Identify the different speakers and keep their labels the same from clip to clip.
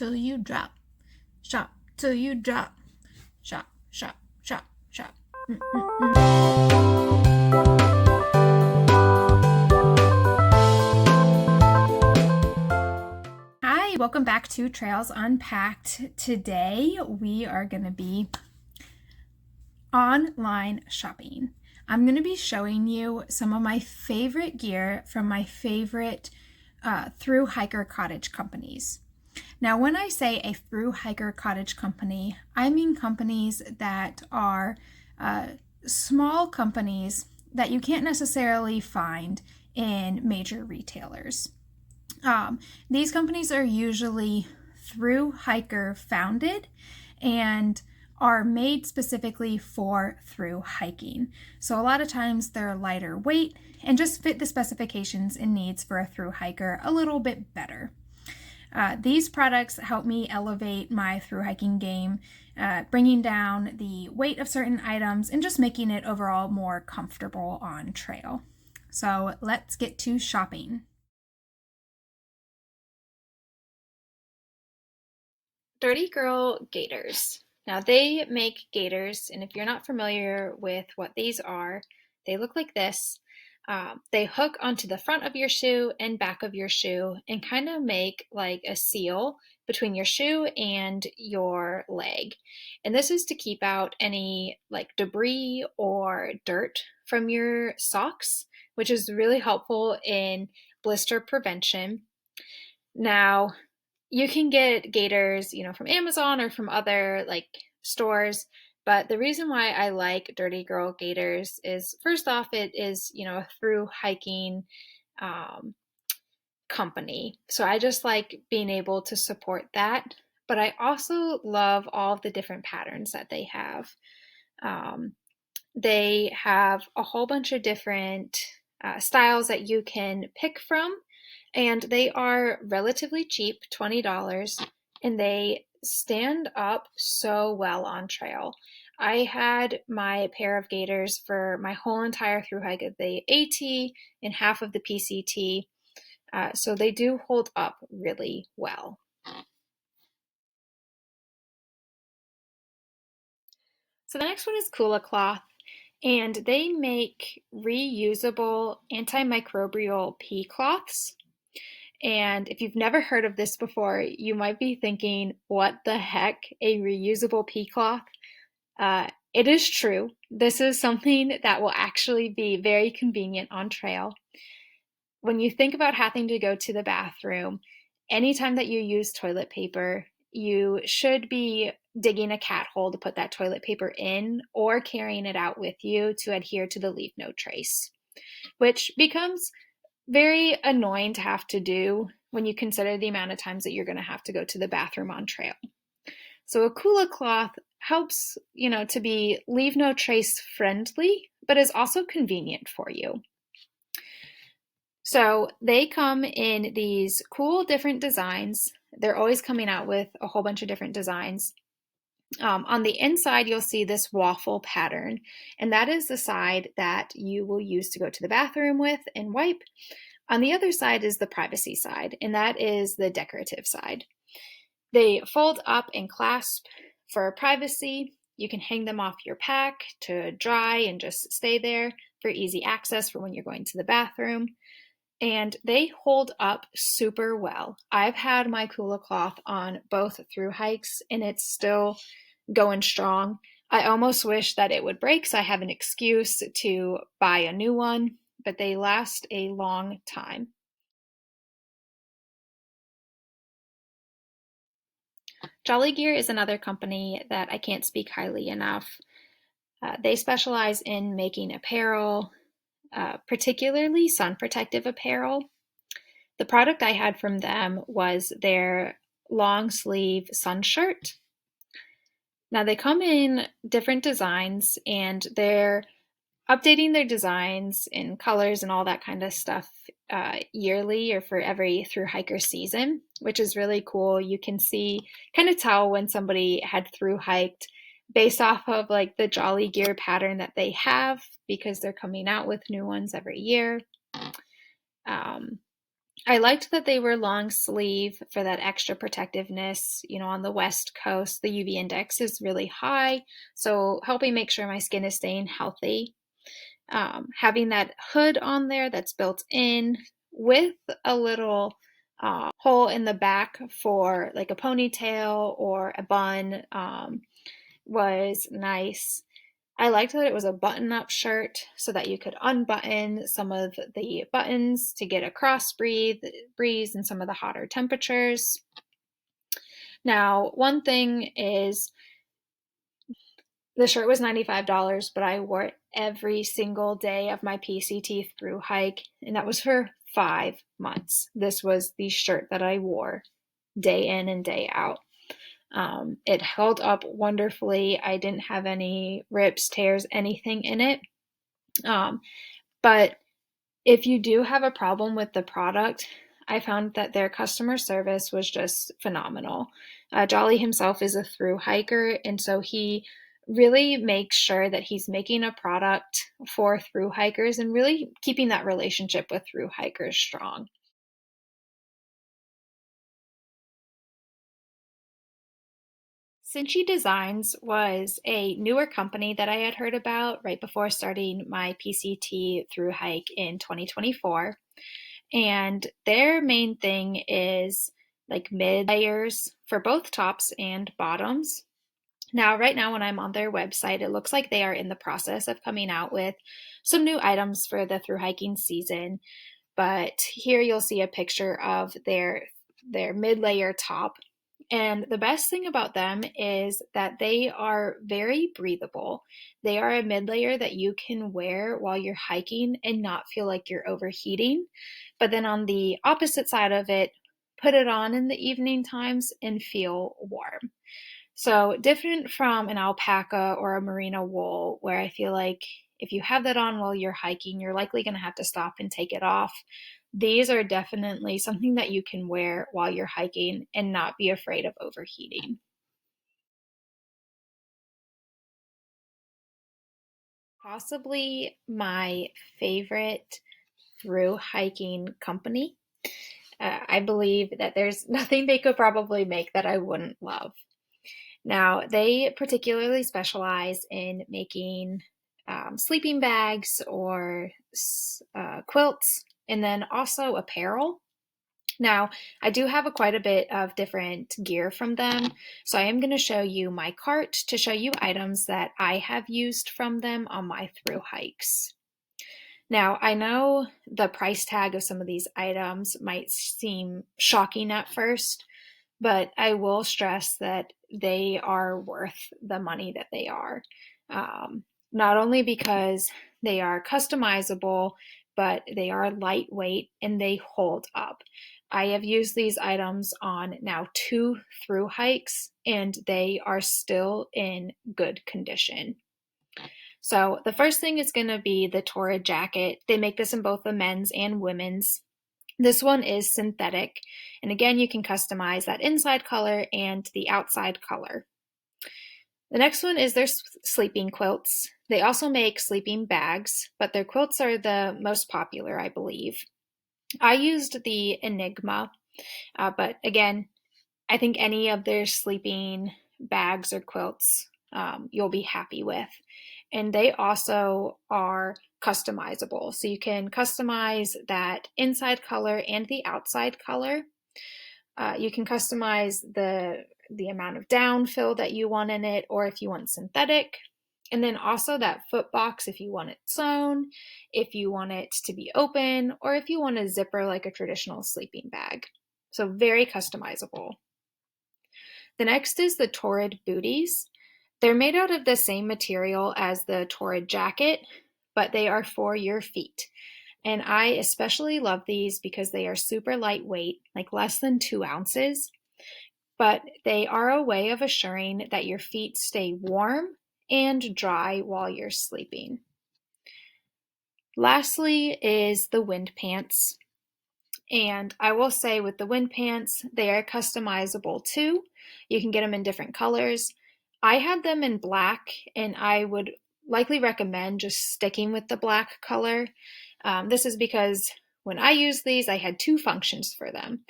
Speaker 1: till you drop. Shop till you drop. Shop, shop, shop, shop. Hi, welcome back to Trails Unpacked. Today we are going to be online shopping. I'm going to be showing you some of my favorite gear from my favorite thru-hiker cottage companies. Now, when I say a thru-hiker cottage company, I mean companies that are small companies that you can't necessarily find in major retailers. These companies are usually thru-hiker founded and are made specifically for thru hiking. So a lot of times they're lighter weight and just fit the specifications and needs for a thru hiker a little bit better. These products help me elevate my thru hiking game, bringing down the weight of certain items and just making it overall more comfortable on trail. So let's get to shopping. Dirty Girl Gaiters. Now they make gaiters, and if you're not familiar with what these are, they look like this. They hook onto the front of your shoe and back of your shoe and kind of make like a seal between your shoe and your leg. And this is to keep out any like debris or dirt from your socks, which is really helpful in blister prevention. Now, you can get gaiters, from Amazon or from other like stores. But the reason why I like Dirty Girl Gaiters is, first off, it is, a thru hiking company. So I just like being able to support that. But I also love all of the different patterns that they have. They have a whole bunch of different styles that you can pick from. And they are relatively cheap, $20, and they stand up so well on trail. I had my pair of gaiters for my whole entire thru hike of the AT and half of the PCT, so they do hold up really well. So the next one is Kula Cloth, and they make reusable antimicrobial pea cloths. And if you've never heard of this before, you might be thinking, what the heck, a reusable pea cloth? It is true. This is something that will actually be very convenient on trail. When you think about having to go to the bathroom, anytime that you use toilet paper, you should be digging a cat hole to put that toilet paper in or carrying it out with you to adhere to the leave no trace, which becomes very annoying to have to do when you consider the amount of times that you're going to have to go to the bathroom on trail. So a Kula Cloth helps, to be leave no trace friendly, but is also convenient for you. So they come in these cool different designs. They're always coming out with a whole bunch of different designs. On the inside, you'll see this waffle pattern, and that is the side that you will use to go to the bathroom with and wipe. On the other side is the privacy side, and that is the decorative side. They fold up and clasp for privacy. You can hang them off your pack to dry and just stay there for easy access for when you're going to the bathroom. And they hold up super well. I've had my Kula Cloth on both thru hikes, and it's still going strong. I almost wish that it would break so I have an excuse to buy a new one, but they last a long time. Jolly Gear is another company that I can't speak highly enough. They specialize in making apparel, particularly sun protective apparel. The product I had from them was their long sleeve sun shirt. Now they come in different designs, and they're updating their designs and colors and all that kind of stuff yearly or for every thru hiker season, which is really cool. You can kind of tell when somebody had thru hiked based off of like the Jolly Gear pattern that they have, because they're coming out with new ones every year. I liked that they were long sleeve for that extra protectiveness. On the West Coast, the UV index is really high, so helping make sure my skin is staying healthy. Having that hood on there that's built in with a little hole in the back for like a ponytail or a bun was nice. I liked that it was a button-up shirt so that you could unbutton some of the buttons to get a breeze in some of the hotter temperatures. Now, one thing is the shirt was $95, but I wore it every single day of my PCT through hike, and that was for 5 months. This was the shirt that I wore day in and day out. It held up wonderfully. I didn't have any rips, tears, anything in it. But if you do have a problem with the product, I found that their customer service was just phenomenal. Jolly himself is a through hiker, and so he really makes sure that he's making a product for through hikers and really keeping that relationship with through hikers strong. Senchi Designs was a newer company that I had heard about right before starting my PCT through hike in 2024. And their main thing is like mid layers for both tops and bottoms. Now, right now, when I'm on their website, it looks like they are in the process of coming out with some new items for the through hiking season. But here you'll see a picture of their mid layer top. And the best thing about them is that they are very breathable. They are a mid layer that you can wear while you're hiking and not feel like you're overheating. But then on the opposite side of it, put it on in the evening times and feel warm. So different from an alpaca or a merino wool, where I feel like if you have that on while you're hiking, you're likely going to have to stop and take it off. These are definitely something that you can wear while you're hiking and not be afraid of overheating. Possibly my favorite through hiking company. I believe that there's nothing they could probably make that I wouldn't love. Now, they particularly specialize in making sleeping bags or quilts, and then also apparel. Now, I do have quite a bit of different gear from them, so I am going to show you my cart to show you items that I have used from them on my through hikes. Now, I know the price tag of some of these items might seem shocking at first, but I will stress that they are worth the money that they are. Not only because they are customizable, but they are lightweight and they hold up. I have used these items on now 2 through hikes and they are still in good condition. So the first thing is going to be the Torrid jacket. They make this in both the men's and women's. This one is synthetic, and again, you can customize that inside color and the outside color. The next one is their sleeping quilts. They also make sleeping bags, but their quilts are the most popular, I believe. I used the Enigma, but again, I think any of their sleeping bags or quilts you'll be happy with. And they also are customizable. So you can customize that inside color and the outside color. You can customize the amount of down fill that you want in it, or if you want synthetic. And then also that foot box if you want it sewn, if you want it to be open, or if you want a zipper like a traditional sleeping bag. So very customizable. The next is the Torrid booties. They're made out of the same material as the Torrid jacket, but they are for your feet. And I especially love these because they are super lightweight, like less than 2 ounces, but they are a way of assuring that your feet stay warm and dry while you're sleeping. Lastly is the wind pants. And I will say with the wind pants, they are customizable too. You can get them in different colors. I had them in black, and I would likely recommend just sticking with the black color. This is because when I used these, I had two functions for them.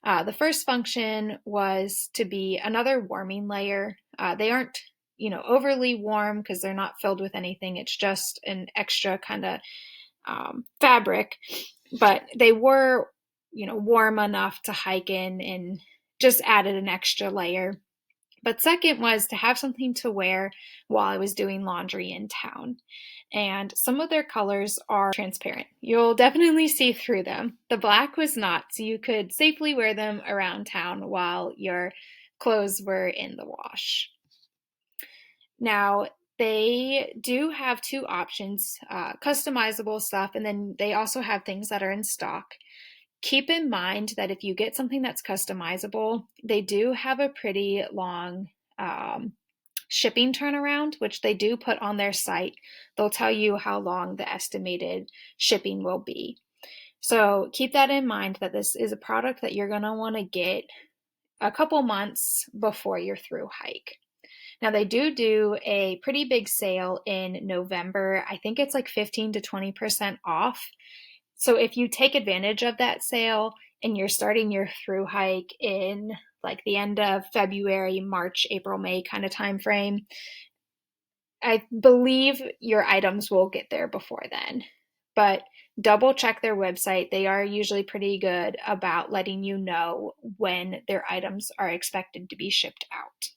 Speaker 1: The first function was to be another warming layer. They aren't, overly warm because they're not filled with anything. It's just an extra kind of fabric, but they were, warm enough to hike in and just added an extra layer. But second was to have something to wear while I was doing laundry in town. And some of their colors are transparent. You'll definitely see through them. The black was not, so you could safely wear them around town while your clothes were in the wash. Now, they do have two options, customizable stuff, and then they also have things that are in stock. Keep in mind that if you get something that's customizable, they do have a pretty long shipping turnaround, which they do put on their site. They'll tell you how long the estimated shipping will be. So keep that in mind, that this is a product that you're going to want to get a couple months before your thru hike. Now, they do a pretty big sale in November. I think it's like 15 to 20% off. So if you take advantage of that sale and you're starting your thru hike in like the end of February, March, April, May kind of time frame, I believe your items will get there before then. But double check their website. They are usually pretty good about letting you know when their items are expected to be shipped out.